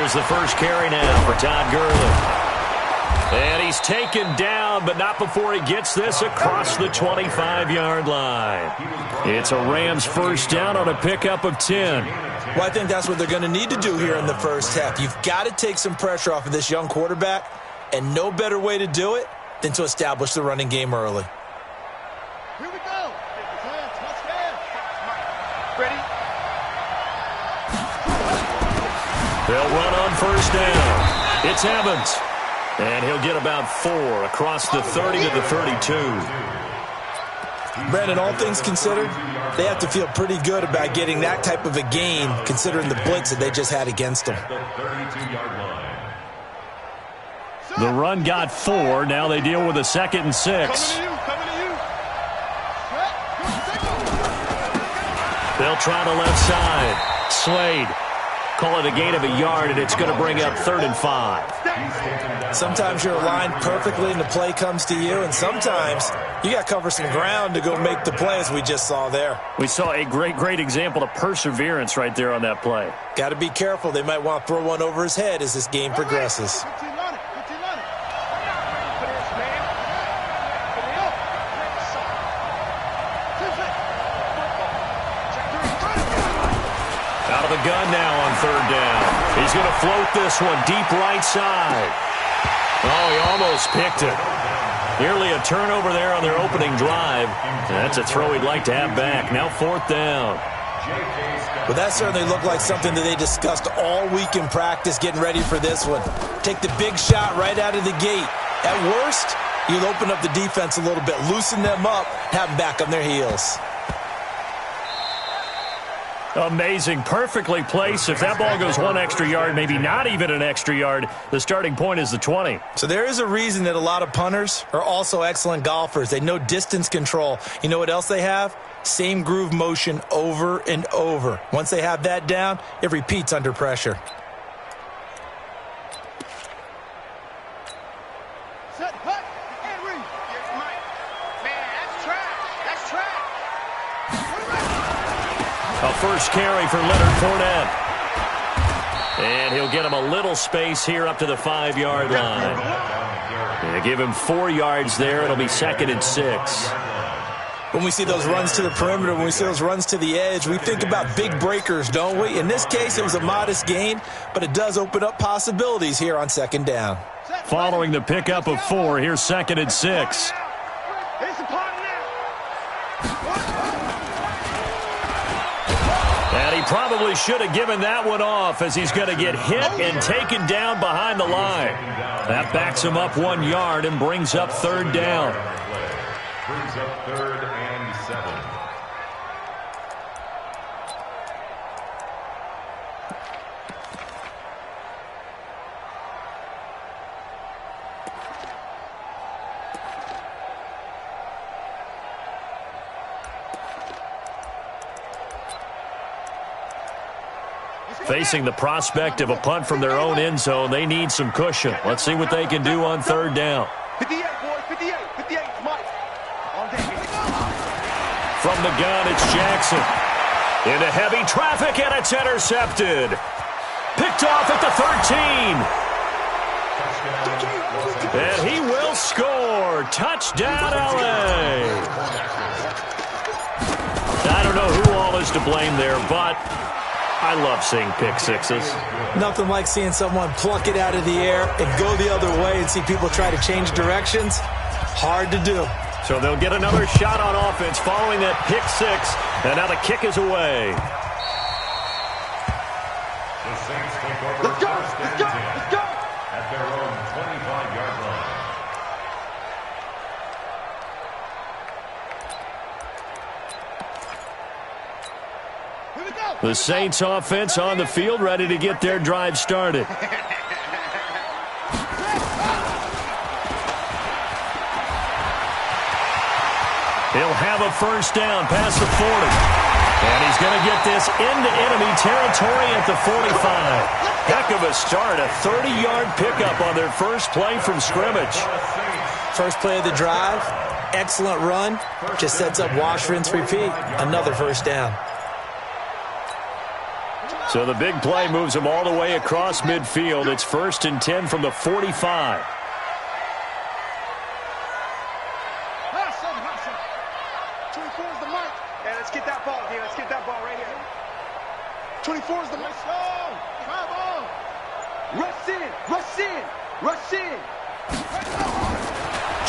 Here's the first carry now for Todd Gurley. And he's taken down, but not before he gets this across the 25-yard line. It's a Rams first down on a pickup of 10. Well, I think that's what they're going to need to do here in the first half. You've got to take some pressure off of this young quarterback, and no better way to do it than to establish the running game early. Here we go. Touchdown. Ready? They'll run on first down. It's Evans. And he'll get about 4 across the 30 to the 32. Brandon, all things considered, they have to feel pretty good about getting that type of a gain, considering the blitz that they just had against them. The run got 4. Now they deal with a 2nd and 6. They'll try the left side. Slade. Call it a gain of a yard, and it's going to bring up 3rd and 5. Sometimes you're aligned perfectly and the play comes to you, and sometimes you got to cover some ground to go make the play, as we just saw there. We saw a great example of perseverance right there on that play. Got to be careful. They might want to throw one over his head as this game progresses. Out of the gun now on 3rd down. He's going to float this one deep right side. Oh, he almost picked it. Nearly a turnover there on their opening drive. That's a throw he'd like to have back. Now 4th down. Well, that certainly looked like something that they discussed all week in practice, getting ready for this one. Take the big shot right out of the gate. At worst, you'll open up the defense a little bit, loosen them up, have them back on their heels. Amazing. Perfectly placed. If that ball goes 1 extra yard, maybe not even an extra yard, the starting point is the 20. So there is a reason that a lot of punters are also excellent golfers. They know distance control. You know what else they have? Same groove motion over and over. Once they have that down, it repeats under pressure. Set, hut, and read. Man, that's trash. That's trash. A first carry for Leonard Fournette. And he'll get him a little space here up to the 5-yard line. And give him 4 yards there. It'll be 2nd and 6. When we see those runs to the perimeter, when we see those runs to the edge, we think about big breakers, don't we? In this case, it was a modest gain, but it does open up possibilities here on 2nd down. Following the pickup of 4, here's 2nd and 6. And he probably should have given that one off, as he's going to get hit and taken down behind the line. That backs him up 1 yard and brings up 3rd down. Brings up 3rd and 7. Facing the prospect of a punt from their own end zone, they need some cushion. Let's see what they can do on 3rd down. 58, boys, 58, 58, Mike. From the gun, it's Jackson. Into heavy traffic, and it's intercepted. Picked off at the 13. And he will score. Touchdown, L.A. I don't know who all is to blame there, but I love seeing pick sixes. Nothing like seeing someone pluck it out of the air and go the other way and see people try to change directions. Hard to do. So they'll get another shot on offense following that pick 6, and now the kick is away. The Saints take over. Let's go, let's go, let's go. At their own 25-yard line. Here we go. The Saints offense on the field, ready to get their drive started. He'll have a first down past the 40. And he's going to get this into enemy territory at the 45. Heck of a start, a 30-yard pickup on their first play from scrimmage. First play of the drive, excellent run, just sets up wash, rinse, repeat. Another first down. So the big play moves them all the way across midfield. It's 1st and 10 from the 45. Hey, let's get that ball here. Let's get that ball right here. 24 is the mic. Come on. Rush in. Rush in. Rush in.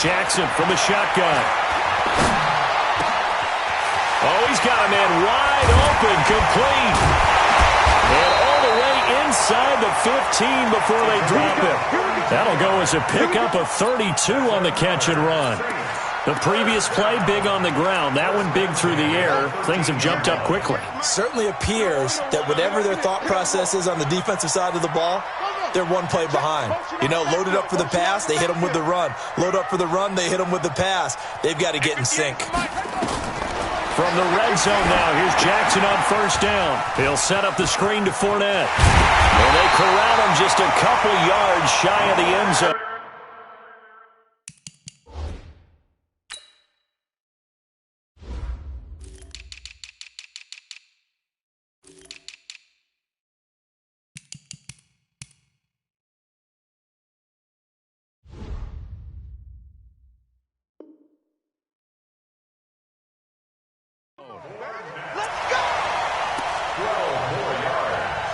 Jackson from the shotgun. Oh, he's got a man wide open, complete. And all the way inside the 15 before they drop him. That'll go as a pickup of 32 on the catch and run. The previous play, big on the ground. That one big through the air. Things have jumped up quickly. Certainly appears that whatever their thought process is on the defensive side of the ball, they're one play behind. You know, loaded up for the pass, they hit them with the run. Load up for the run, they hit them with the pass. They've got to get in sync. From the red zone now, here's Jackson on 1st down. He'll set up the screen to Fournette. And they corral him just a couple yards shy of the end zone. Let's go! 12 more yards.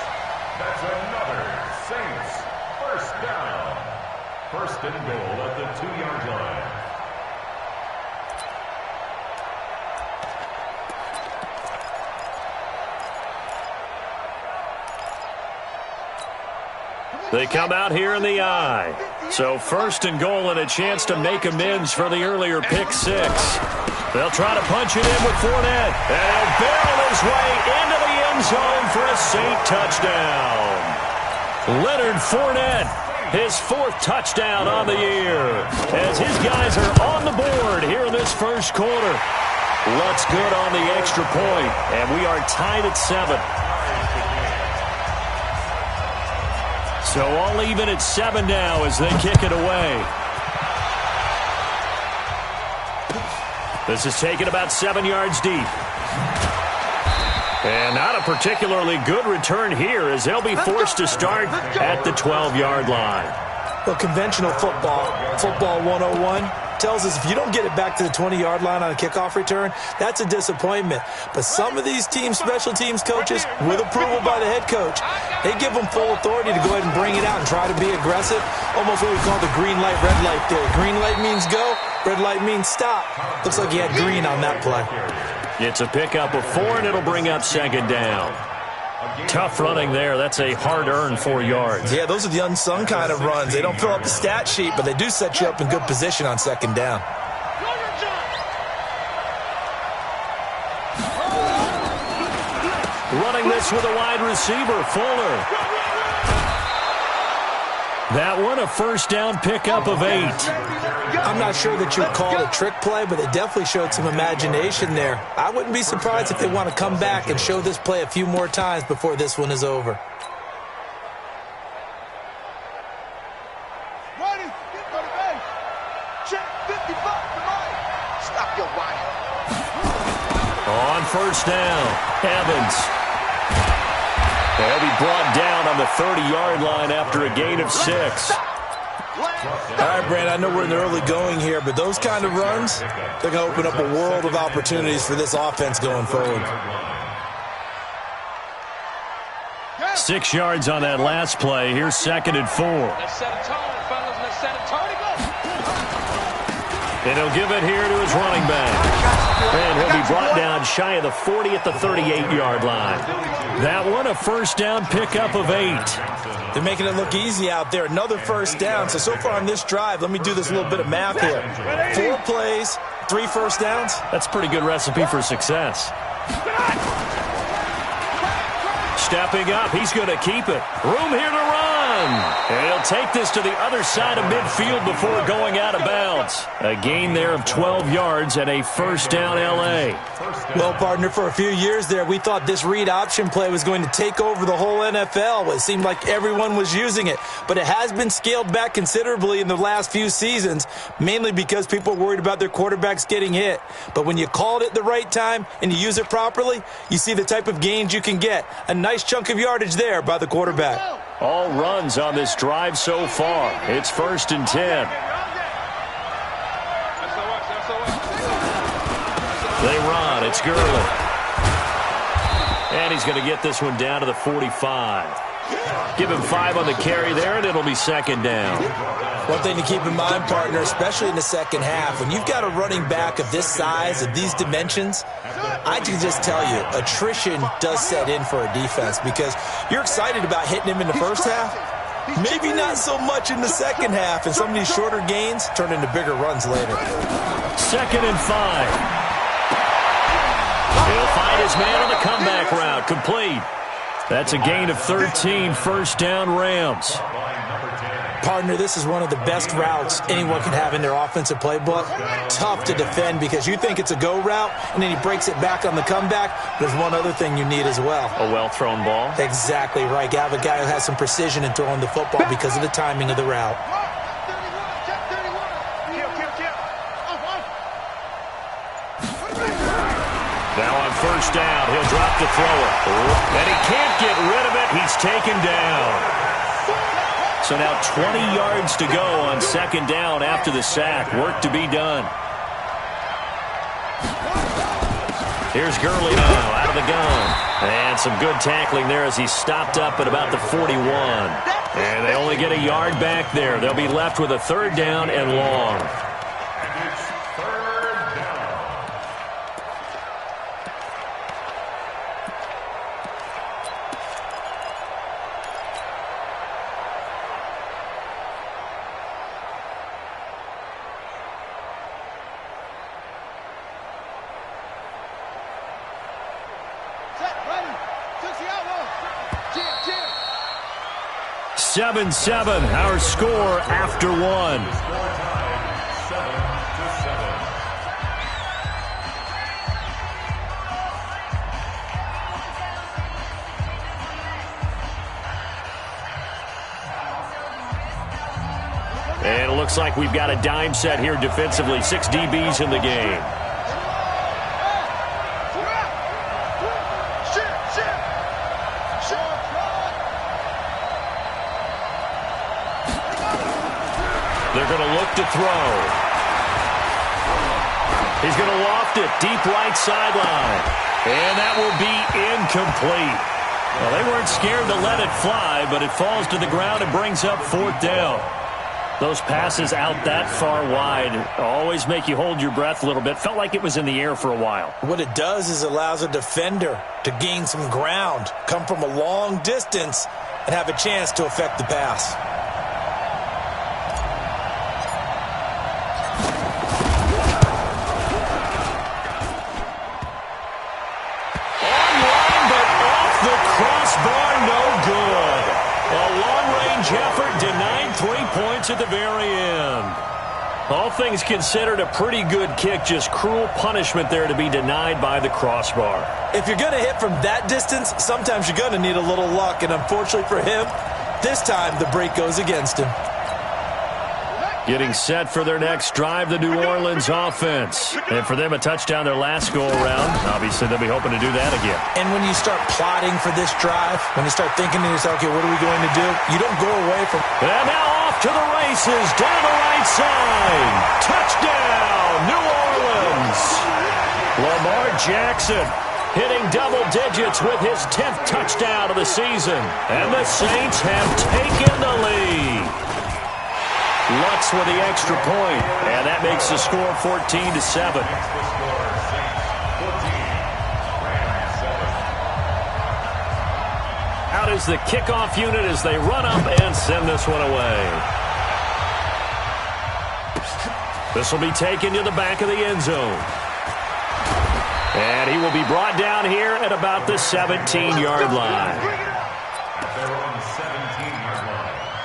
That's another Saints 1st down. 1st and goal at the 2-yard line. They come out here in the eye. So 1st and goal and a chance to make amends for the earlier pick 6. They'll try to punch it in with Fournette. And he'll barrel his way into the end zone for a Saint touchdown. Leonard Fournette, his 4th touchdown on the year. As his guys are on the board here in this 1st quarter. Looks good on the extra point. And we are tied at 7. So all even at 7 now as they kick it away. This is taken about 7 yards deep. And not a particularly good return here as they'll be forced to start at the 12-yard line. Well, conventional football 101, tells us if you don't get it back to the 20-yard line on a kickoff return, that's a disappointment. But some of these teams, special teams coaches, with approval by the head coach, they give them full authority to go ahead and bring it out and try to be aggressive. Almost what we call the green light, red light theory. Green light means go, red light means stop. Looks like he had green on that play. It's a pickup of 4, and it'll bring up 2nd down. Tough running there. That's a hard-earned 4 yards. Yeah, those are the unsung kind of runs. They don't fill up the stat sheet, but they do set you up in good position on 2nd down. Running this with a wide receiver, Fuller. That one, a 1st down pickup of 8. I'm not sure that you'd call it a trick play, but they definitely showed some imagination there. I wouldn't be surprised if they want to come back and show this play a few more times before this one is over. Ready? Get to the base. Check 55 to Mike. Stop your whining. On 1st down, Evans. They'll be brought down on the 30-yard line after a gain of 6. All right, Brandon, I know we're in the early going here, but those kind of runs, they're going to open up a world of opportunities for this offense going forward. 6 yards on that last play. Here's 2nd and 4. Let's set a tone, fellas. Let's set a tone. And he'll give it here to his running back. And he'll be brought down shy of the 40 at the 38-yard line. That one, a 1st down pickup of 8. They're making it look easy out there. Another 1st down. So far on this drive, let me do this little bit of math here. 4 plays, 3 1st downs. That's a pretty good recipe for success. Stepping up, he's going to keep it. Room here to run. And he'll take this to the other side of midfield before going out of bounds. A gain there of 12 yards and a first down L.A. Well, partner, for a few years there, we thought this read option play was going to take over the whole NFL. It seemed like everyone was using it, but it has been scaled back considerably in the last few seasons, mainly because people are worried about their quarterbacks getting hit. But when you call it at the right time and you use it properly, you see the type of gains you can get. A nice chunk of yardage there by the quarterback. All runs on this drive so far. It's 1st and 10. They run. It's Gurley. And he's going to get this one down to the 45. Give him 5 on the carry there, and it'll be 2nd down. One thing to keep in mind, partner, especially in the second half, when you've got a running back of this size, of these dimensions, I can just tell you, attrition does set in for a defense because you're excited about hitting him in the first half. Maybe not so much in the second half, and some of these shorter gains turn into bigger runs later. 2nd and 5. He'll find his man on the comeback route. Complete. That's a gain of 13, first down Rams. Partner, this is one of the best routes anyone can have in their offensive playbook. Tough to defend because you think it's a go route, and then he breaks it back on the comeback. There's one other thing you need as well. A well-thrown ball? Exactly right. You have a guy who has some precision in throwing the football because of the timing of the route. Now on first down, he'll drop to throw it. And he can't get rid of it. He's taken down. So now 20 yards to go on 2nd down after the sack. Work to be done. Here's Gurley now out of the gun. And some good tackling there as he stopped up at about the 41. And they only get a yard back there. They'll be left with a 3rd down and long. Cheer, cheer. 7-7, our score after 1. And it looks like we've got a dime set here defensively. 6 DBs in the game. They're going to look to throw. He's going to loft it deep right sideline. And that will be incomplete. Well, they weren't scared to let it fly, but it falls to the ground and brings up 4th down. Those passes out that far wide always make you hold your breath a little bit. Felt like it was in the air for a while. What it does is allows a defender to gain some ground, come from a long distance, and have a chance to affect the pass. Online, but off the crossbar, no good. A long-range effort denied 3 points at the very end. All things considered, a pretty good kick, just cruel punishment there to be denied by the crossbar. If you're going to hit from that distance, sometimes you're going to need a little luck, and unfortunately for him, this time the break goes against him. Getting set for their next drive, the New Orleans offense. And for them, a touchdown their last go-around. Obviously, they'll be hoping to do that again. And when you start plotting for this drive, when you start thinking to yourself, okay, what are we going to do? You don't go away from... And now off to the races, down the right side. Touchdown, New Orleans. Lamar Jackson hitting double digits with his 10th touchdown of the season. And the Saints have taken the lead. Lutz with the extra point, and that makes the score 14-7. Out is the kickoff unit as they run up and send this one away. This will be taken to the back of the end zone. And he will be brought down here at about the 17-yard line. They're on the 17-yard line.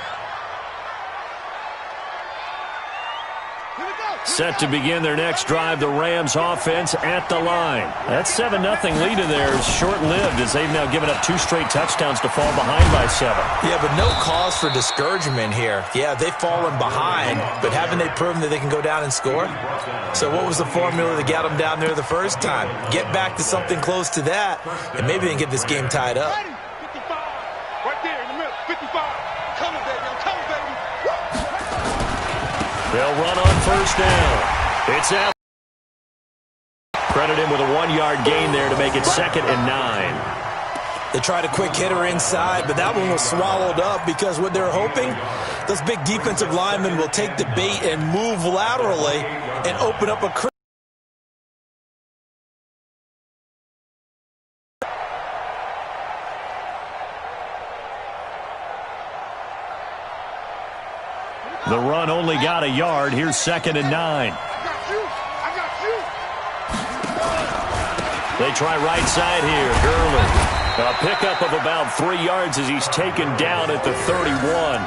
Set to begin their next drive, the Rams offense at the line. That 7-0 lead of theirs short-lived as they've now given up 2 straight touchdowns to fall behind by 7. Yeah, but no cause for discouragement here. Yeah, they've fallen behind, but haven't they proven that they can go down and score? So what was the formula that got them down there the first time? Get back to something close to that, and maybe they can get this game tied up. 55. Right there in the middle. 55. Coming, baby. I'm coming, baby. They'll run on first down. It's out. Credit him with a 1-yard gain there to make it 2nd and 9. They tried a quick hitter inside, but that one was swallowed up because what they're hoping, those big defensive linemen will take the bait and move laterally and open up a crease. The run only got a yard. Here's 2nd and 9. I got you. They try right side here. Gurley. A pickup of about 3 yards as he's taken down at the 31.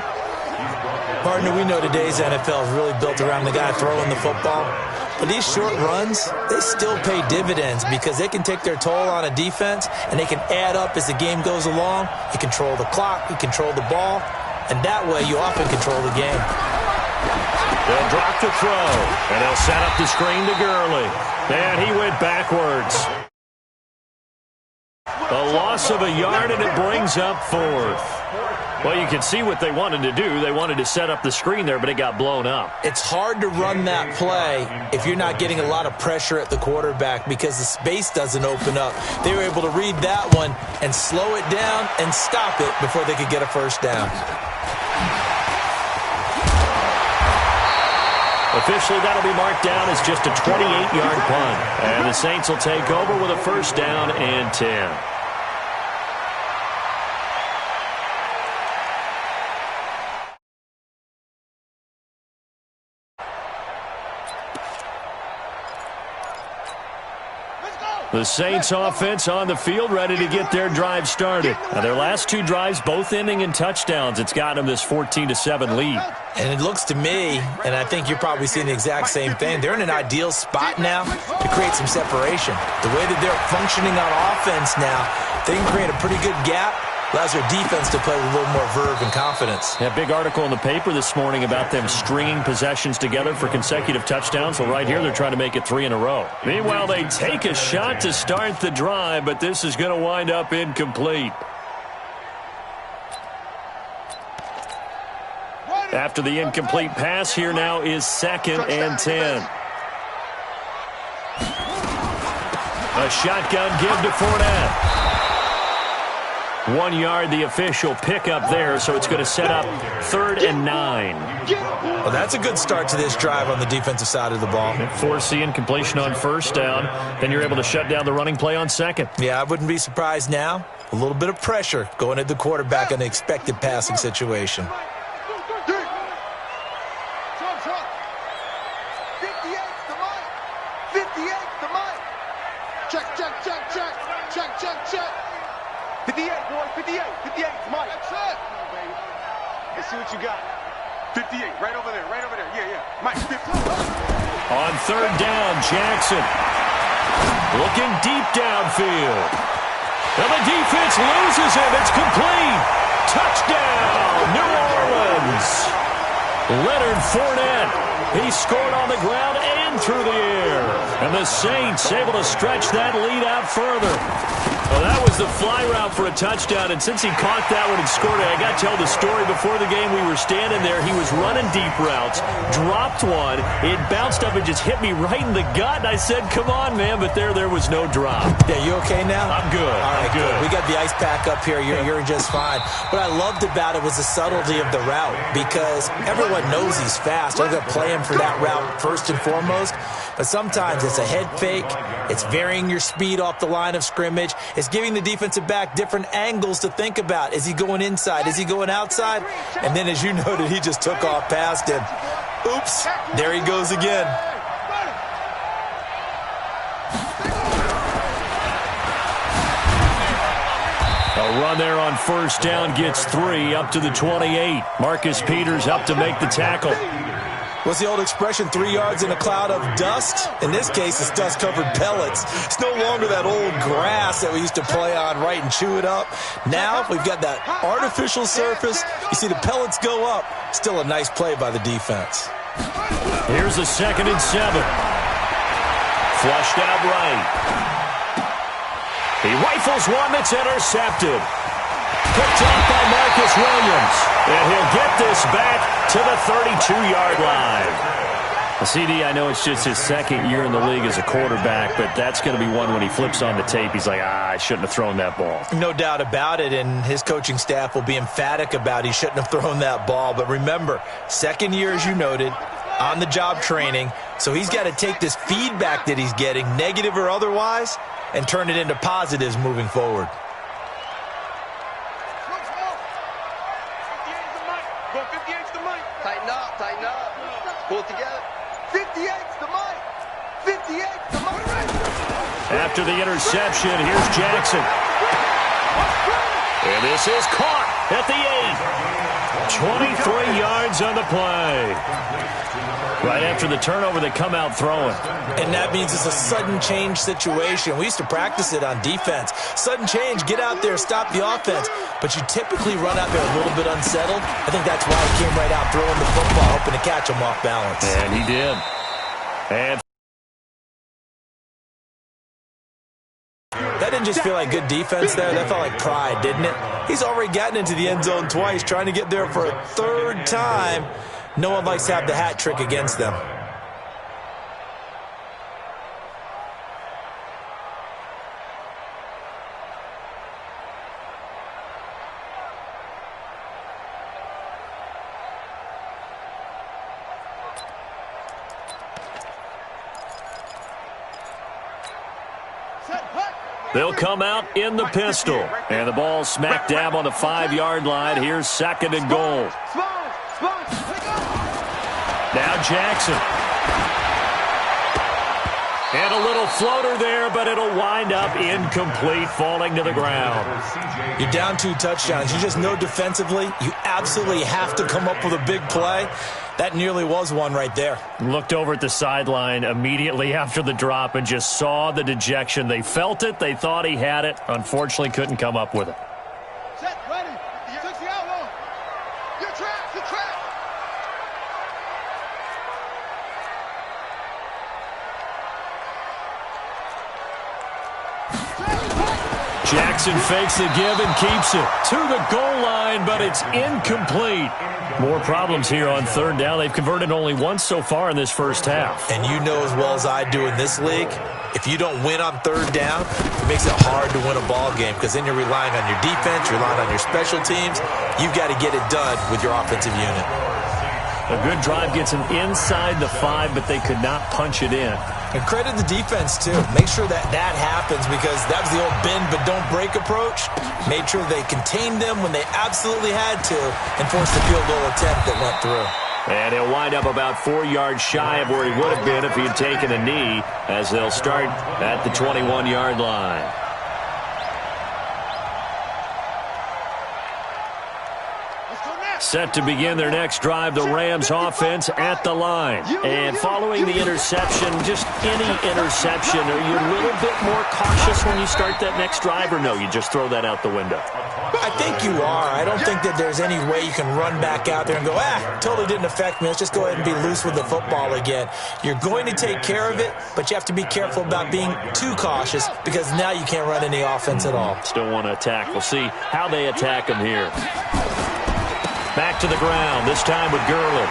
Partner, we know today's NFL is really built around the guy throwing the football. But these short runs, they still pay dividends because they can take their toll on a defense and they can add up as the game goes along. You control the clock, you control the ball, and that way you often control the game. They'll drop the throw, and they'll set up the screen to Gurley. And he went backwards. A loss of a yard, and it brings up 4th. Well, you can see what they wanted to do. They wanted to set up the screen there, but it got blown up. It's hard to run that play if you're not getting a lot of pressure at the quarterback because the space doesn't open up. They were able to read that one and slow it down and stop it before they could get a first down. Officially, that'll be marked down as just a 28-yard punt. And the Saints will take over with a first down and 10. The Saints offense on the field ready to get their drive started. Now, their last 2 drives both ending in touchdowns. It's got them this 14-7 lead. And it looks to me, and I think you're probably seeing the exact same thing, they're in an ideal spot now to create some separation. The way that they're functioning on offense now, they can create a pretty good gap. Allows their defense to play with a little more verve and confidence. That big article in the paper this morning about them stringing possessions together for consecutive touchdowns. Well, right here, they're trying to make it 3 in a row. Meanwhile, they take a shot to start the drive, but this is going to wind up incomplete. After the incomplete pass, here now is 2nd and 10. A shotgun give to Fournette. 1 yard, the official pickup there, so it's going to set up 3rd and 9. Well, that's a good start to this drive on the defensive side of the ball. Force the incompletion on first down, then you're able to shut down the running play on 2nd. Yeah, I wouldn't be surprised now. A little bit of pressure going at the quarterback in an expected passing situation. 58, boys, 58, 58, Mike. That's it. Let's see what you got. 58, right over there, yeah. Mike, 50. On 3rd down, Jackson. Looking deep downfield. And the defense loses him. It's complete. Touchdown, New Orleans. Leonard Fournette. He scored on the ground and through the air. And the Saints able to stretch that lead out further. Well, that was the fly route for a touchdown, and since he caught that one and scored it, I got to tell the story. Before the game, we were standing there. He was running deep routes, dropped one. It bounced up and just hit me right in the gut, and I said, come on, man, but there was no drop. Yeah, you okay now? I'm good. All right, I'm good. We got the ice pack up here. You're just fine. What I loved about it was the subtlety of the route because everyone knows he's fast. They're going to play him for that route first and foremost, but sometimes it's a head fake. It's varying your speed off the line of scrimmage. It's giving the defensive back different angles to think about. Is he going inside? Is he going outside? And then, as you noted, he just took off past him. Oops, there he goes again. A run there on first down gets 3 up to the 28. Marcus Peters up to make the tackle. What's the old expression, 3 yards in a cloud of dust? In this case, it's dust-covered pellets. It's no longer that old grass that we used to play on, right, and chew it up. Now we've got that artificial surface. You see the pellets go up. Still a nice play by the defense. Here's a 2nd and 7. Flushed out right. He rifles one that's intercepted. Picked off by Marcus Williams. And he'll get this back to the 32-yard line. CD, I know it's just his 2nd year in the league as a quarterback, but that's going to be one when he flips on the tape. He's like, I shouldn't have thrown that ball. No doubt about it, and his coaching staff will be emphatic about he shouldn't have thrown that ball. But remember, 2nd year, as you noted, on-the-job training. So he's got to take this feedback that he's getting, negative or otherwise, and turn it into positives moving forward. Tighten up. Pull it together. 58's the mic. 58's the mic. After the interception, here's Jackson. And this is caught at the 8. 23 yards on the play. Right after the turnover, they come out throwing. And that means it's a sudden change situation. We used to practice it on defense. Sudden change, get out there, stop the offense. But you typically run out there a little bit unsettled. I think that's why he came right out throwing the football, hoping to catch him off balance. And he did. And that didn't just feel like good defense there. That felt like pride, didn't it? He's already gotten into the end zone twice, trying to get there for a 3rd time. No one likes to have the hat trick against them. they'll come out in the pistol. And the ball smack dab on the 5-yard line. Here's 2nd and goal. Now Jackson. And a little floater there, but it'll wind up incomplete, falling to the ground. You're down 2 touchdowns. You just know defensively you absolutely have to come up with a big play. That nearly was one right there. Looked over at the sideline immediately after the drop and just saw the dejection. They felt it. They thought he had it. Unfortunately, couldn't come up with it. Set, ready. You took the outlaw. Your track, your track. Jackson fakes the give and keeps it to the goal line, but it's incomplete. More problems here on 3rd down. They've converted only once so far in this first half. And you know as well as I do in this league, if you don't win on 3rd down, it makes it hard to win a ball game because then you're relying on your defense, you're relying on your special teams. You've got to get it done with your offensive unit. A good drive gets them inside the 5, but they could not punch it in. And credit the defense, too. Make sure that happens because that was the old bend but don't break approach. Made sure they contained them when they absolutely had to and forced the field goal attempt that went through. And he'll wind up about 4 yards shy of where he would have been if he had taken a knee as they'll start at the 21-yard line. Set to begin their next drive, the Rams offense at the line. And following the interception, just any interception, are you a little bit more cautious when you start that next drive, or no, you just throw that out the window? I think you are. I don't think that there's any way you can run back out there and go, totally didn't affect me. Let's just go ahead and be loose with the football again. You're going to take care of it, but you have to be careful about being too cautious because now you can't run any offense at all. Still want to attack. We'll see how they attack him here. Back to the ground, this time with Gurley.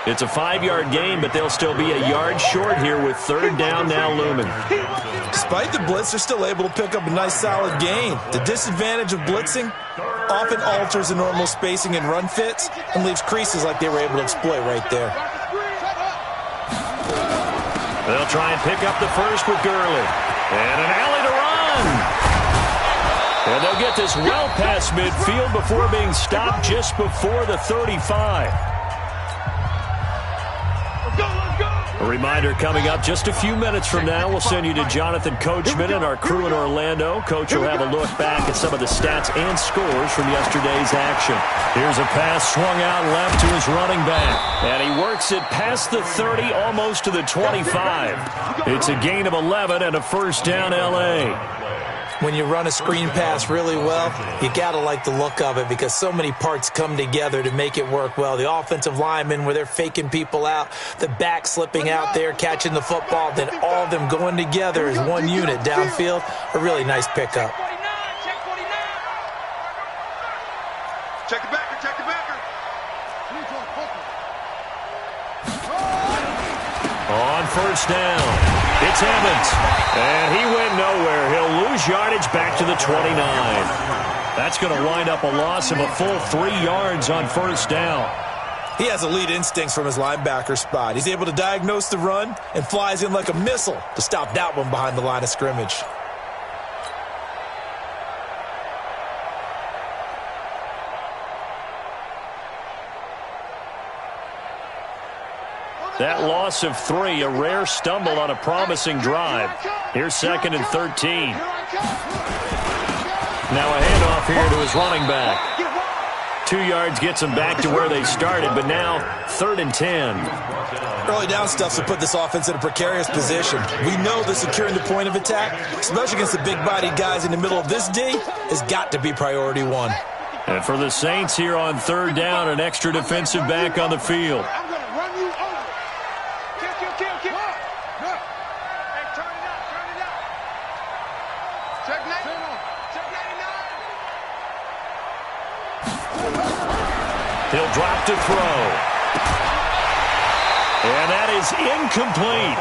It's a 5-yard gain, but they'll still be a yard short here with 3rd down now looming. Despite the blitz, they're still able to pick up a nice solid gain. The disadvantage of blitzing often alters the normal spacing and run fits and leaves creases like they were able to exploit right there. They'll try and pick up the first with Gurley. And an alley to run. And they'll get this well past midfield before being stopped just before the 35. A reminder coming up just a few minutes from now, we'll send you to Jonathan Coachman and our crew in Orlando. Coach will have a look back at some of the stats and scores from yesterday's action. Here's a pass swung out left to his running back. And he works it past the 30, almost to the 25. It's a gain of 11 and a first down, L.A. When you run a screen pass really well, you got to like the look of it because so many parts come together to make it work well. The offensive linemen, where they're faking people out, the back slipping out there, catching the football, then all of them going together as one unit downfield. A really nice pickup. Check the backer, check the backer. On first down, it's Evans. And he went nowhere. He'll lose yardage back to the 29. That's going to wind up a loss of a full 3 yards on first down. He has elite instincts from his linebacker spot. He's able to diagnose the run and flies in like a missile to stop that one behind the line of scrimmage. That loss of 3, a rare stumble on a promising drive. Here's 2nd and 13. Now a handoff here to his running back. 2 yards gets him back to where they started, but now 3rd and 10. Early down stuff to put this offense in a precarious position. We know that securing the point of attack, especially against the big-bodied guys in the middle of this D, has got to be priority 1. And for the Saints here on 3rd down, an extra defensive back on the field. I'm going to run you over. Kill. Hey, turn it up. Check 99. Check 99. He'll drop to throw. And that is incomplete.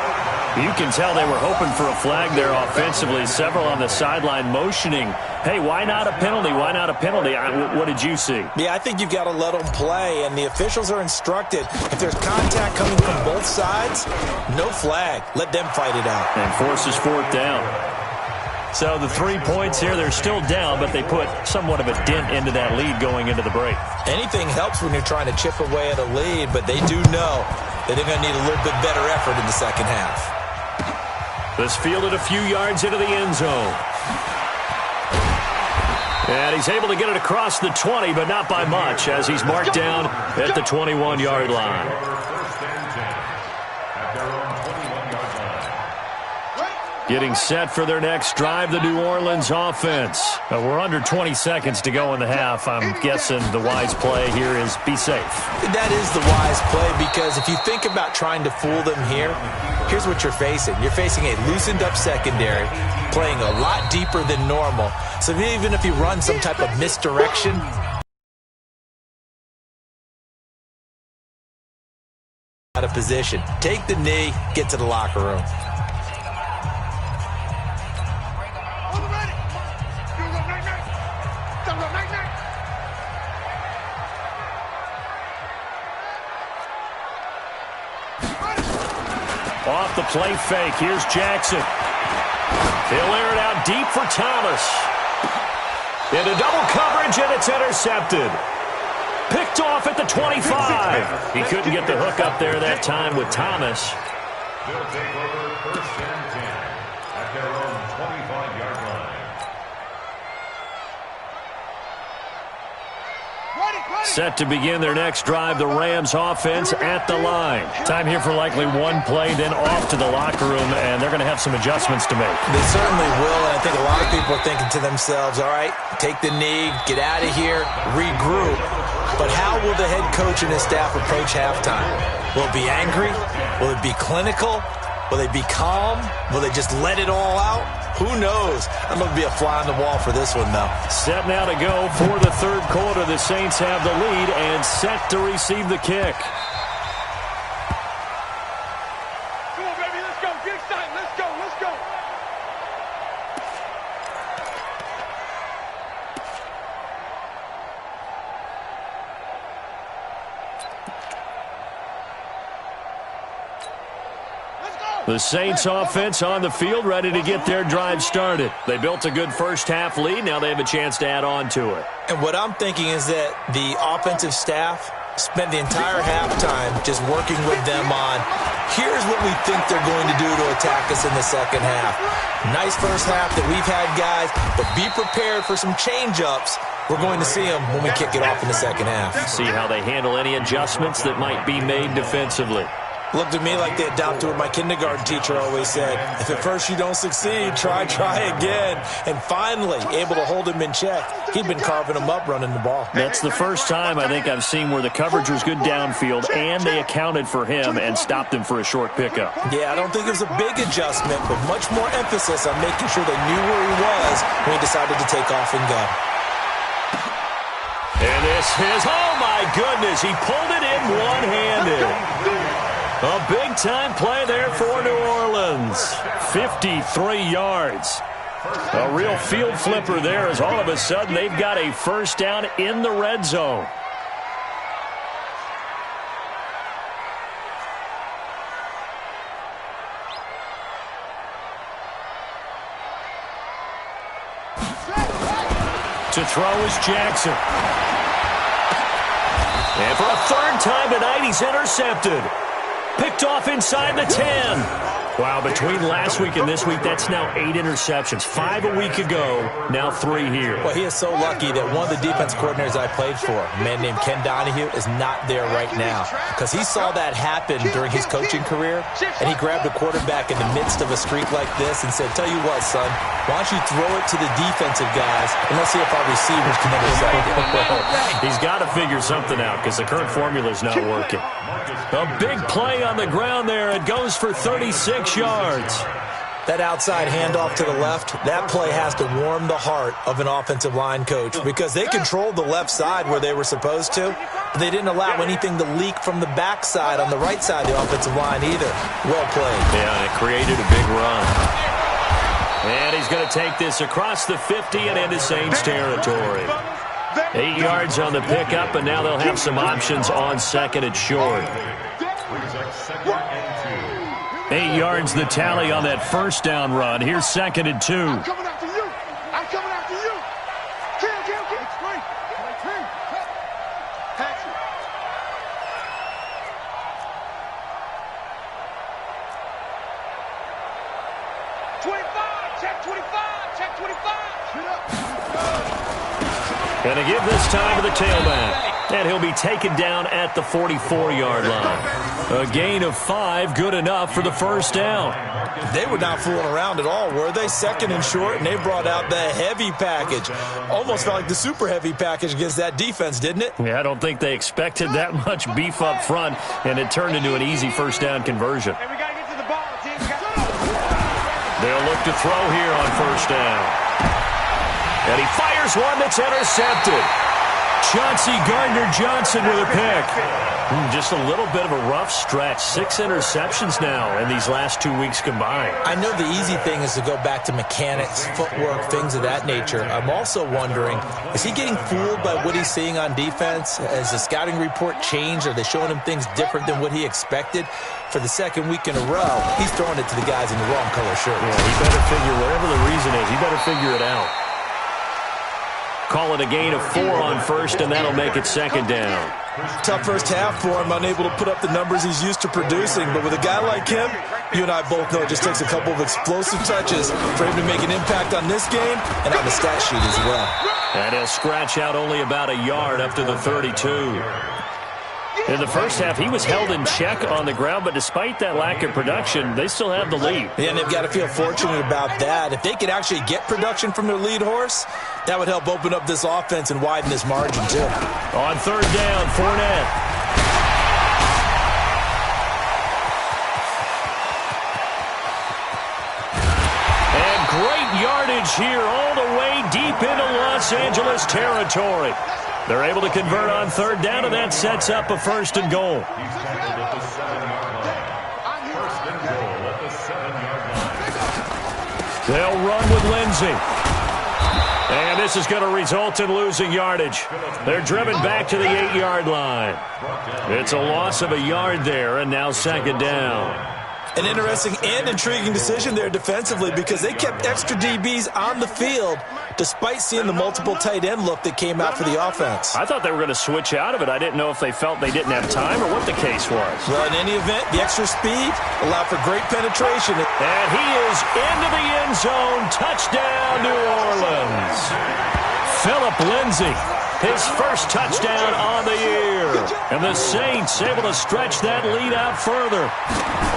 You can tell they were hoping for a flag there offensively. Several on the sideline motioning, hey, why not a penalty? Why not a penalty? What did you see? Yeah, I think you've got to let them play, and the officials are instructed. If there's contact coming from both sides, no flag. Let them fight it out. And forces 4th down. So the 3 points here, they're still down, but they put somewhat of a dent into that lead going into the break. Anything helps when you're trying to chip away at a lead, but they do know that they're going to need a little bit better effort in the second half. This fielded a few yards into the end zone. And he's able to get it across the 20, but not by much, as he's marked down at the 21-yard line. Getting set for their next drive, the New Orleans offense. We're under 20 seconds to go in the half. I'm guessing the wise play here is be safe. That is the wise play, because if you think about trying to fool them here, here's what you're facing. You're facing a loosened-up secondary, playing a lot deeper than normal. So even if you run some type of misdirection, out of position. Take the knee, get to the locker room. Off the play fake, here's Jackson. He'll air it out deep for Thomas. Into double coverage, and it's intercepted. Picked off at the 25. He couldn't get the hook up there that time with Thomas. They'll take over 1st and 10 at their own 25-yard line. Set to begin their next drive, the Rams offense at the line. Time here for likely one play, then off to the locker room, and they're going to have some adjustments to make. They certainly will, and I think a lot of people are thinking to themselves, all right, take the knee, get out of here, regroup. But how will the head coach and his staff approach halftime? Will it be angry? Will it be clinical? Will they be calm? Will they just let it all out? Who knows? I'm going to be a fly on the wall for this one, though. Set now to go for the 3rd quarter. The Saints have the lead and set to receive the kick. Come on, baby, let's go. Get excited. Let's go. The Saints offense on the field, ready to get their drive started. They built a good first half lead. Now they have a chance to add on to it. And what I'm thinking is that the offensive staff spent the entire halftime just working with them on Here's what we think they're going to do to attack us in the second half. Nice first half that we've had, guys, but be prepared for some change-ups. We're going to see them when we kick it off in the second half. See how they handle any adjustments that might be made defensively. Looked at me like they adopted what my kindergarten teacher always said. If at first you don't succeed, try again. And finally, able to hold him in check. He'd been carving him up running the ball. That's the first time I think I've seen where the coverage was good downfield and they accounted for him and stopped him for a short pickup. Yeah, I don't think it was a big adjustment, but much more emphasis on making sure they knew where he was when he decided to take off and go. And this is, oh my goodness, he pulled it in one-handed. A big-time play there for New Orleans. 53 yards. A real field flipper there as all of a sudden they've got a first down in the red zone. To throw is Jackson. And for a third time tonight, he's intercepted. Picked off inside the 10. Wow, between last week and this week, that's now 8 interceptions. 5 a week ago, now 3 here. Well, he is so lucky that one of the defense coordinators I played for, a man named Ken Donahue, is not there right now. Because he saw that happen during his coaching career, and he grabbed a quarterback in the midst of a streak like this and said, tell you what, son, why don't you throw it to the defensive guys, and let's see if our receivers can intercept it. He's got to figure something out because the current formula is not working. A big play on the ground there. It goes for 36 yards. That outside handoff to the left, that play has to warm the heart of an offensive line coach because they controlled the left side where they were supposed to, but they didn't allow anything to leak from the backside on the right side of the offensive line either. Well played. Yeah, and it created a big run. And he's going to take this across the 50 and into Saints territory. 8 yards on the pickup, and now they'll have some options on second and short. 8 yards the tally on that first down run. Here's second and 2. I'm coming after you. I'm coming after you. Kill. It's great. Pass it. 25. Check 25. Check 25. Shoot up. Going to give this time to the tailback. And he'll be taken down at the 44-yard line. A gain of 5, good enough for the first down. They were not fooling around at all, were they? Second and short, and they brought out the heavy package. Almost felt like the super heavy package against that defense, didn't it? Yeah, I don't think they expected that much beef up front, and it turned into an easy first down conversion. Hey, we got to get to the ball, team. They'll look to throw here on first down. And he fires one that's intercepted. Chauncey Gardner-Johnson with a pick. Just a little bit of a rough stretch. 6 interceptions now in these last 2 weeks combined. I know the easy thing is to go back to mechanics, footwork, things of that nature. I'm also wondering, is he getting fooled by what he's seeing on defense? Has the scouting report changed? Are they showing him things different than what he expected? For the second week in a row, he's throwing it to the guys in the wrong color shirt. Yeah, he better figure, whatever the reason is, he better figure it out. Call it a gain of 4 on first, and that'll make it second down. Tough first half for him, unable to put up the numbers he's used to producing. But with a guy like him, you and I both know it just takes a couple of explosive touches for him to make an impact on this game and on the stat sheet as well. And he'll scratch out only about a yard up to the 32. In the first half, he was held in check on the ground, but despite that lack of production, they still have the lead. Yeah, and they've got to feel fortunate about that. If they could actually get production from their lead horse, that would help open up this offense and widen this margin, too. On third down, Fournette. And great yardage here all the way deep into Los Angeles territory. They're able to convert on third down, and that sets up a first and goal. They'll run with Lindsey. And this is going to result in losing yardage. They're driven back to the 8-yard line. It's a loss of a yard there, and now second down. An interesting and intriguing decision there defensively because they kept extra DBs on the field despite seeing the multiple tight end look that came out for the offense. I thought they were going to switch out of it. I didn't know if they felt they didn't have time or what the case was. Well, in any event, the extra speed allowed for great penetration. And he is into the end zone. Touchdown, New Orleans. Phillip Lindsay, his first touchdown on the year. And the Saints able to stretch that lead out further.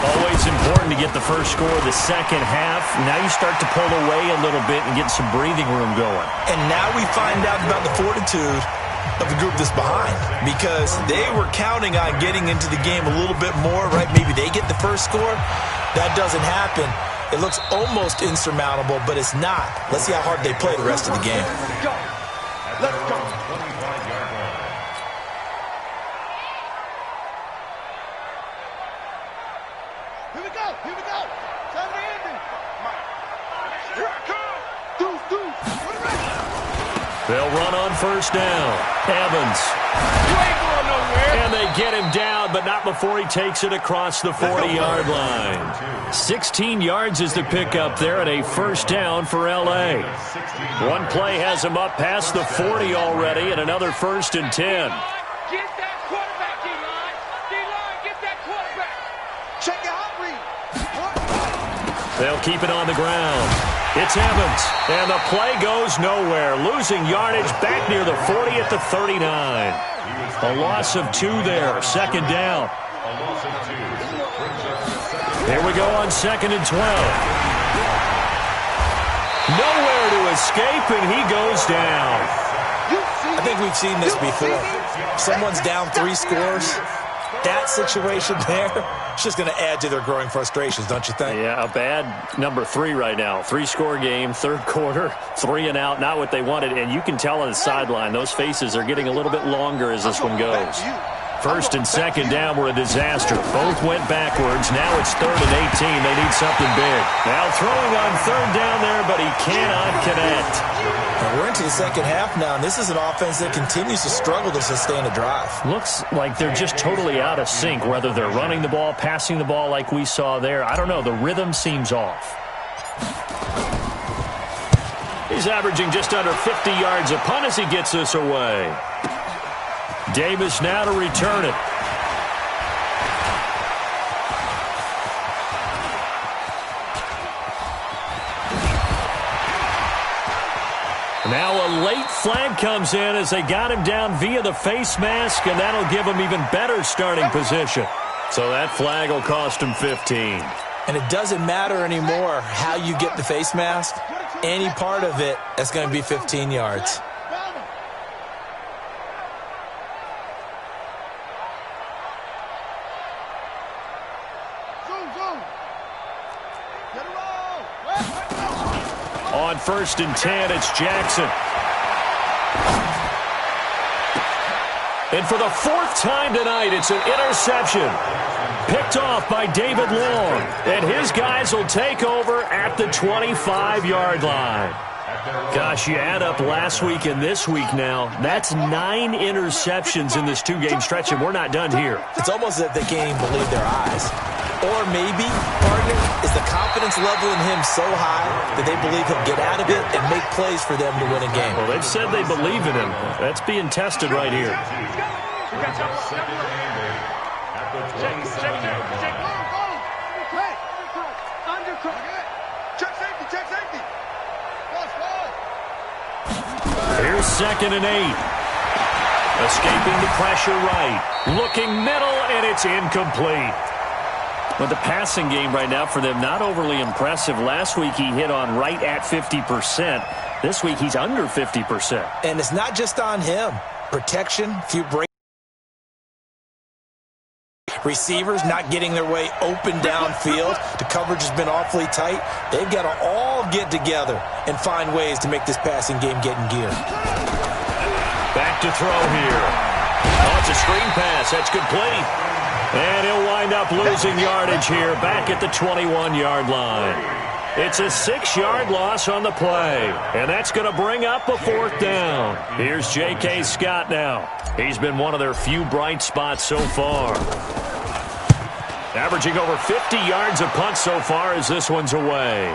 Always important to get the first score of the second half. Now you start to pull away a little bit and get some breathing room going. And now we find out about the fortitude of the group that's behind because they were counting on getting into the game a little bit more, right? Maybe they get the first score. That doesn't happen. It looks almost insurmountable, but it's not. Let's see how hard they play the rest of the game. Let's go. Here we go. Here we go. Time to end it. Here I come. Deuce. They'll run on first down. Evans. You ain't going nowhere. And they get him down, but not before he takes it across the 40-yard line. 16 yards is the pickup there at a first down for L.A. One play has him up past the 40 already, and another 1st and 10. Get that quarterback, D-line. D-line, get that quarterback. Check your hot read. They'll keep it on the ground. It's Evans, and the play goes nowhere. Losing yardage back near the 40 at the 39. A loss of 2 there, second down. Here we go on 2nd and 12. Nowhere to escape, and he goes down. I think we've seen this before. Someone's down 3 scores. That situation there, it's just going to add to their growing frustrations, don't you think? Yeah, a bad number 3 right now. 3-score game, third quarter, 3 and out, not what they wanted. And you can tell on the sideline, those faces are getting a little bit longer as this one goes. 1st and 2nd down were a disaster. Both went backwards. Now it's 3rd and 18. They need something big. Now throwing on 3rd down there, but he cannot connect. And we're into the second half now, and this is an offense that continues to struggle to sustain a drive. Looks like they're just totally out of sync, whether they're running the ball, passing the ball like we saw there. I don't know. The rhythm seems off. He's averaging just under 50 yards a punt as he gets this away. Davis now to return it. Now a late flag comes in as they got him down via the face mask, and that'll give him even better starting position. So that flag will cost him 15. And it doesn't matter anymore how you get the face mask. Any part of it, that's going to be 15 yards. On 1st and 10, it's Jackson. And for the 4th time tonight, it's an interception. Picked off by David Long. And his guys will take over at the 25-yard line. Gosh, you add up last week and this week now, that's 9 interceptions in this 2-game stretch, and we're not done here. It's almost as if they can't even believe their eyes. Or maybe, partner, is the confidence level in him so high that they believe he'll get out of it and make plays for them to win a game. Well, they've said they believe in him. That's being tested right here. Here's 2nd and 8. Escaping the pressure right. Looking middle, and it's incomplete. But the passing game right now for them, not overly impressive. Last week he hit on right at 50%. This week he's under 50%. And it's not just on him. Protection, few breaks. Receivers not getting their way open downfield. The coverage has been awfully tight. They've got to all get together and find ways to make this passing game get in gear. Back to throw here. Oh, it's a screen pass. That's complete. And he'll wind up losing yardage here back at the 21-yard line. It's a 6-yard loss on the play. And that's going to bring up a 4th down. Here's J.K. Scott now. He's been one of their few bright spots so far. Averaging over 50 yards a punt so far as this one's away.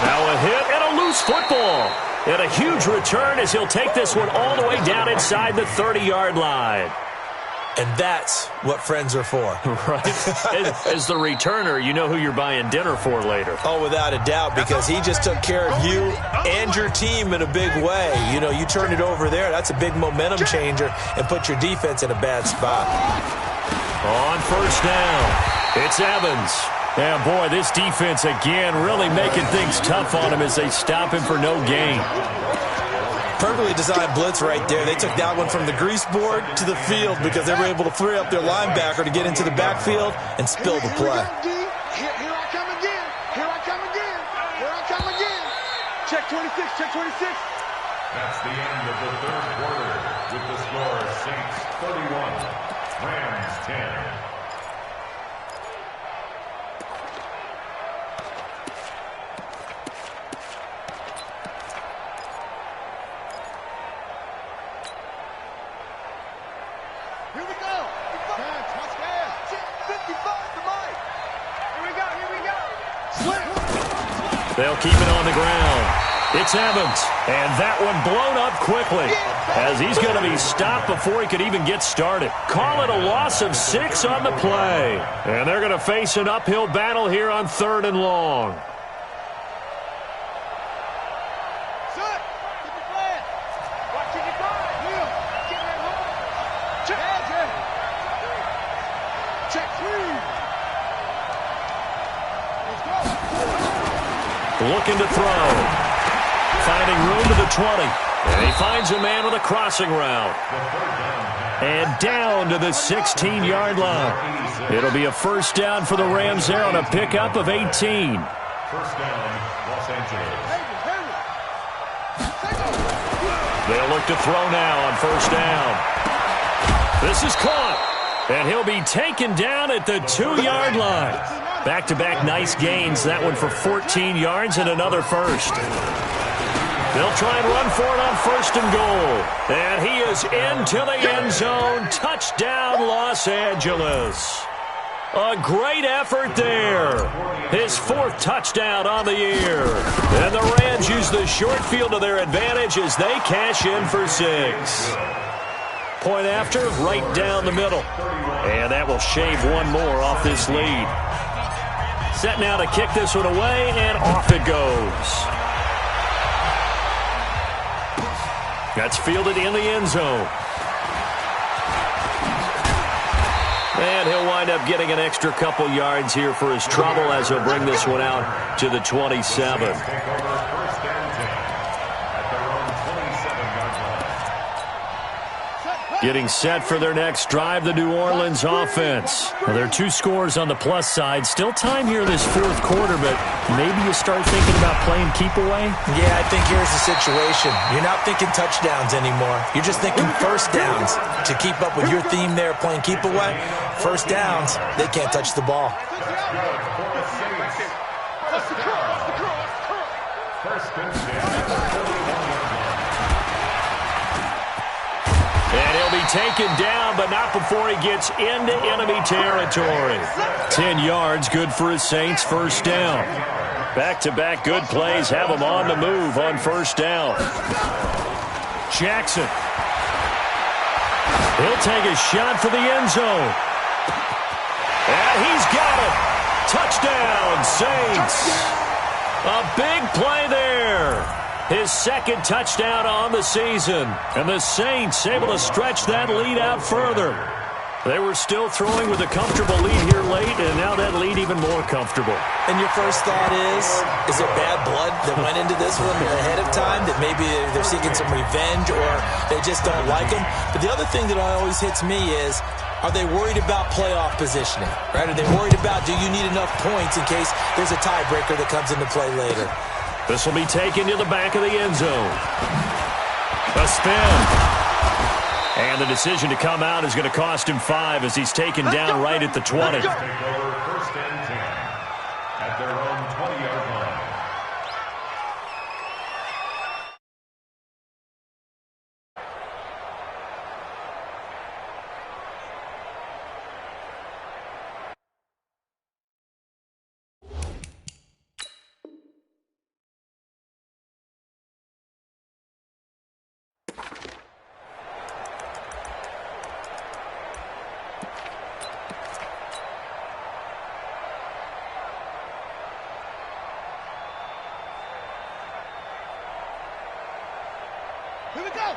Now a hit and a loose football. And a huge return as he'll take this one all the way down inside the 30-yard line. And that's what friends are for. Right. As the returner, you know who you're buying dinner for later. Oh, without a doubt, because he just took care of you and your team in a big way. You know, you turned it over there. That's a big momentum changer and put your defense in a bad spot. On first down, it's Evans. Yeah, boy, this defense again really making things tough on him as they stop him for no gain. Perfectly designed blitz right there. They took that one from the grease board to the field because they were able to free up their linebacker to get into the backfield and spill the play. Here I come again. Here I come again. Here I come again. Check 26. Check 26. That's the end of the third quarter with the score Saints 31, Rams 10. They'll keep it on the ground. It's Evans, and that one blown up quickly as he's going to be stopped before he could even get started. Call it a loss of 6 on the play. And they're going to face an uphill battle here on 3rd and long. Looking to throw. Finding room to the 20. And he finds a man with a crossing route. And down to the 16-yard line. It'll be a first down for the Rams there on a pickup of 18. First down, Los Angeles. They'll look to throw now on first down. This is caught. And he'll be taken down at the 2-yard line. Back-to-back nice gains. That one for 14 yards and another first. They'll try and run for it on 1st and goal. And he is into the end zone. Touchdown, Los Angeles. A great effort there. His 4th touchdown on the year. And the Rams use the short field to their advantage as they cash in for 6. Point after, right down the middle. And that will shave one more off this lead. Set now to kick this one away, and off it goes. That's fielded in the end zone. And he'll wind up getting an extra couple yards here for his trouble as he'll bring this one out to the 27. Getting set for their next drive, the New Orleans offense. Well, there are 2 scores on the plus side. Still time here this 4th quarter, but maybe you start thinking about playing keep away? Yeah, I think here's the situation. You're not thinking touchdowns anymore. You're just thinking first downs. To keep up with your theme there, playing keep away, first downs, they can't touch the ball. And he'll be taken down, but not before he gets into enemy territory. 10 yards, good for his Saints, first down. Back-to-back good plays have him on the move on first down. Jackson. He'll take a shot for the end zone. And he's got it. Touchdown, Saints. A big play there. His 2nd touchdown on the season. And the Saints able to stretch that lead out further. They were still throwing with a comfortable lead here late, and now that lead even more comfortable. And your first thought is it bad blood that went into this one ahead of time, that maybe they're seeking some revenge or they just don't like him? But the other thing that always hits me is, are they worried about playoff positioning? Right? Are they worried about, do you need enough points in case there's a tiebreaker that comes into play later? This will be taken to the back of the end zone. A spin. And the decision to come out is going to cost him 5 as he's taken down right at the 20. Take over 1st and 10 at their own 20-yard line.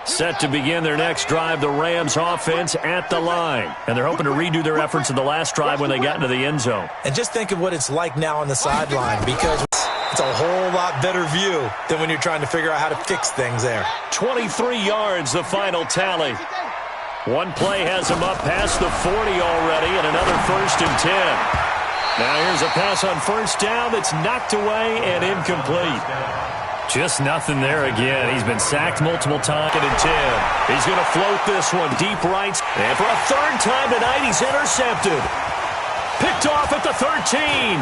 Set to begin their next drive, the Rams offense at the line. And they're hoping to redo their efforts in the last drive when they got into the end zone. And just think of what it's like now on the sideline, because it's a whole lot better view than when you're trying to figure out how to fix things there. 23 yards, the final tally. One play has him up past the 40 already, and another 1st and 10. Now here's a pass on 1st down that's knocked away and incomplete. Just nothing there again. He's been sacked multiple times. 2nd and 10. He's going to float this one deep right. And for a 3rd time tonight, he's intercepted. Picked off at the 13.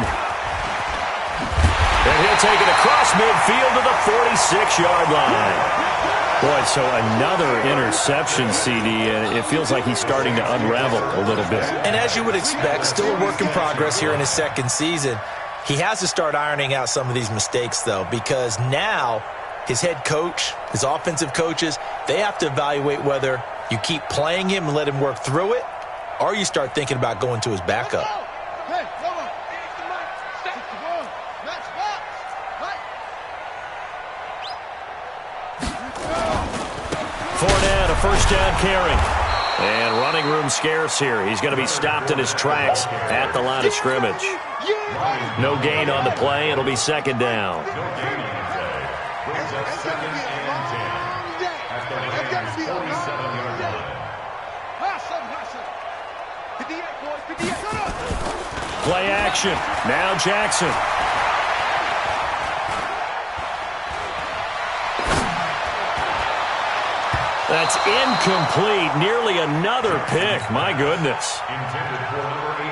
And he'll take it across midfield to the 46-yard line. Boy, so another interception, CD, and it feels like he's starting to unravel a little bit. And as you would expect, still a work in progress here in his 2nd season. He has to start ironing out some of these mistakes, though, because now his head coach, his offensive coaches, they have to evaluate whether you keep playing him and let him work through it, or you start thinking about going to his backup. Fournette, a 1st down carry. And running room scarce here. He's going to be stopped in his tracks at the line of scrimmage. No gain on the play. It'll be 2nd down. No gain on the play. Brings up 2nd and 10. At the Rams' 47-yard line. Play action. Now Jackson. That's incomplete. Nearly another pick. My goodness.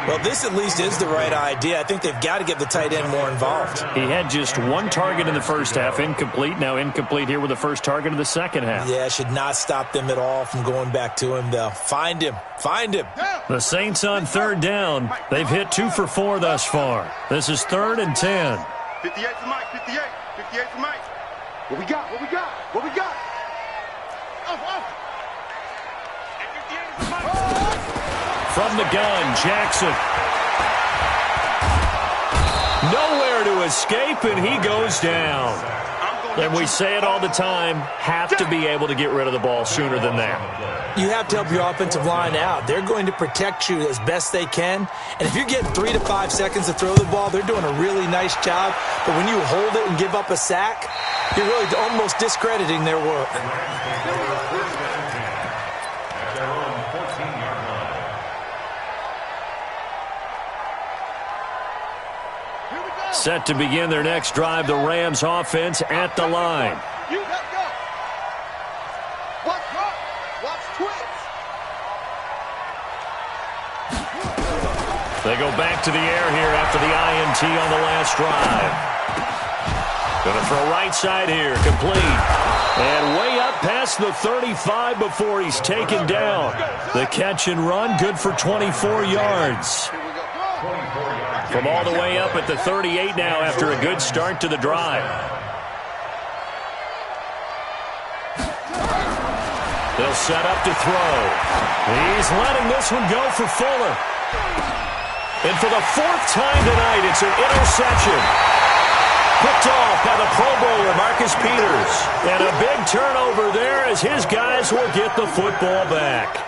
Well, this at least is the right idea. I think they've got to get the tight end more involved. He had just 1 target in the 1st half. Incomplete. Now incomplete here with the 1st target of the 2nd half. Yeah, should not stop them at all from going back to him, though. Find him. Find him. The Saints on 3rd down. They've hit 2 for 4 thus far. This is 3rd and 10. 58 for Mike. 58. 58 for Mike. What we got? What we got? What we got? From the gun, Jackson. Nowhere to escape, and he goes down. And we say it all the time, have to be able to get rid of the ball sooner than that. You have to help your offensive line out. They're going to protect you as best they can. And if you're getting 3 to 5 seconds to throw the ball, they're doing a really nice job. But when you hold it and give up a sack, you're really almost discrediting their work. Set to begin their next drive, the Rams offense at the line. You let's go. Watch drop. Watch twitch. They go back to the air here after the INT on the last drive. Going to throw right side here, complete. And way up past the 35 before he's taken down. The catch and run, good for 24 yards. From all the way up at the 38 now after a good start to the drive. They'll set up to throw. He's letting this one go for Fuller. And for the 4th time tonight, it's an interception. Picked off by the Pro Bowler, Marcus Peters. And a big turnover there as his guys will get the football back.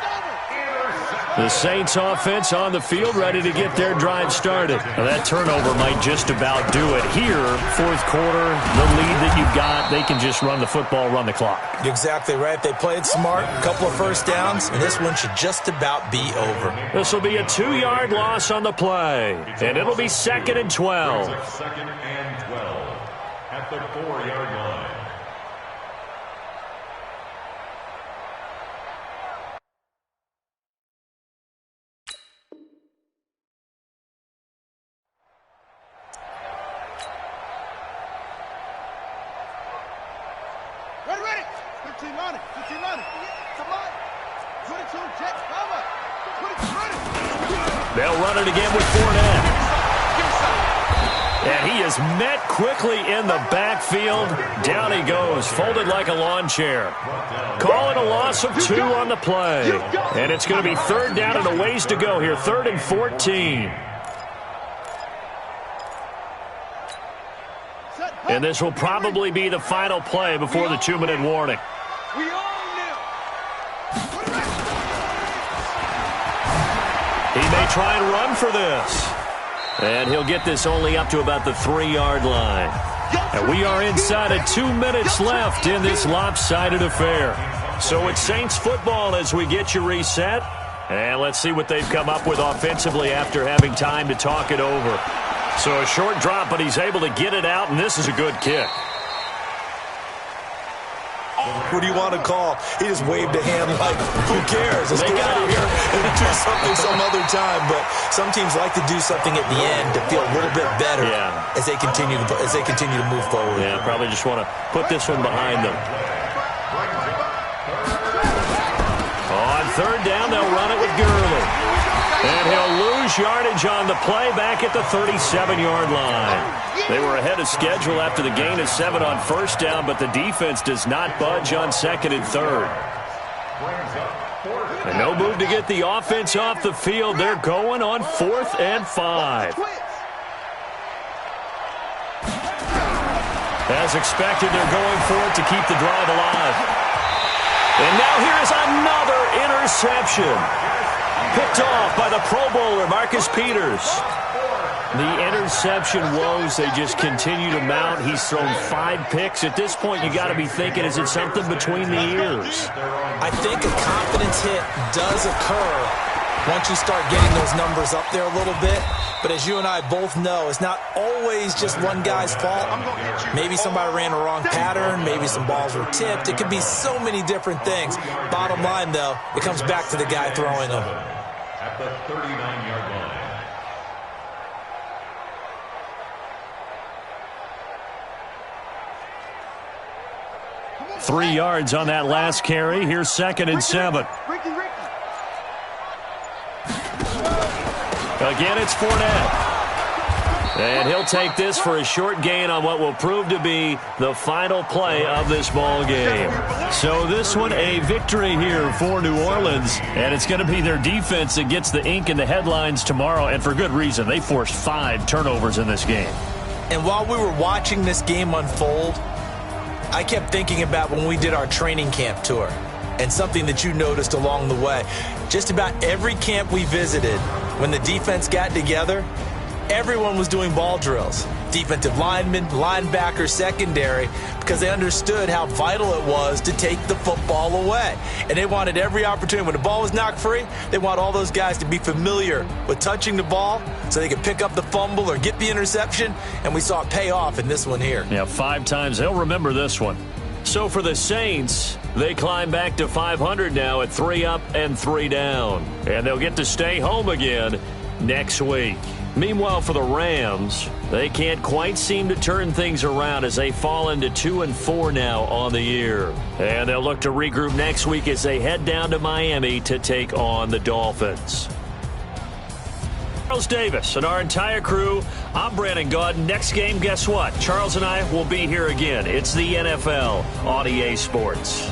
The Saints offense on the field ready to get their drive started. Now that turnover might just about do it here. 4th quarter, the lead that you've got, they can just run the football, run the clock. You're exactly right. They played smart, a couple of 1st downs, and this one should just about be over. This will be a 2-yard loss on the play, and it'll be 2nd and 12. 2nd and 12 at the 4-yard line. Ready. 15 on it. 15 on it. Come on. 22 Jets cover. 22 running. They'll run it again with Fournette. And he is met quickly in the backfield. Down he goes, folded like a lawn chair. Call it a loss of 2 on the play. And it's going to be 3rd down and a ways to go here. 3rd and 14. And this will probably be the final play before the 2-minute warning. We own them. He may try and run for this. And he'll get this only up to about the 3-yard line. And we are inside of 2 minutes left in this lopsided affair. So it's Saints football as we get you reset. And let's see what they've come up with offensively after having time to talk it over. So a short drop, but he's able to get it out, and this is a good kick. What do you want to call? He just waved a hand like, who cares? Let's get out of here and do something some other time. But some teams like to do something at the end to feel a little bit better as they continue to move forward. Yeah, probably just want to put this one behind them. On third down, they'll run it with Gurley. And he'll lose yardage on the play back at the 37-yard line. They were ahead of schedule after the gain of 7 on first down, but the defense does not budge on second and third. And no move to get the offense off the field. They're going on 4th and 5. As expected, they're going for it to keep the drive alive. And now here's another interception. Picked off by the Pro Bowler, Marcus Peters. The interception woes, they just continue to mount. He's thrown 5 picks. At this point, you got to be thinking, is it something between the ears? I think a confidence hit does occur once you start getting those numbers up there a little bit. But as you and I both know, it's not always just one guy's fault. Maybe somebody ran a wrong pattern. Maybe some balls were tipped. It could be so many different things. Bottom line, though, it comes back to the guy throwing them. At the 39-yard line. 3 yards on that last carry. Here's 2nd and 7. Again, it's Fournette. And he'll take this for a short gain on what will prove to be the final play of this ball game. So this one, a victory here for New Orleans. And it's going to be their defense that gets the ink in the headlines tomorrow. And for good reason. They forced 5 turnovers in this game. And while we were watching this game unfold, I kept thinking about when we did our training camp tour. And something that you noticed along the way. Just about every camp we visited, when the defense got together, everyone was doing ball drills. Defensive linemen, linebackers, secondary, because they understood how vital it was to take the football away. And they wanted every opportunity. When the ball was knocked free, they want all those guys to be familiar with touching the ball so they could pick up the fumble or get the interception. And we saw it pay off in this one here. Yeah, 5 times. They'll remember this one. So for the Saints, they climb back to 500 now at 3 up and 3 down. And they'll get to stay home again next week. Meanwhile, for the Rams, they can't quite seem to turn things around as they fall into 2-4 now on the year. And they'll look to regroup next week as they head down to Miami to take on the Dolphins. Charles Davis and our entire crew, I'm Brandon Gaudin. Next game, guess what? Charles and I will be here again. It's the NFL on EA Sports.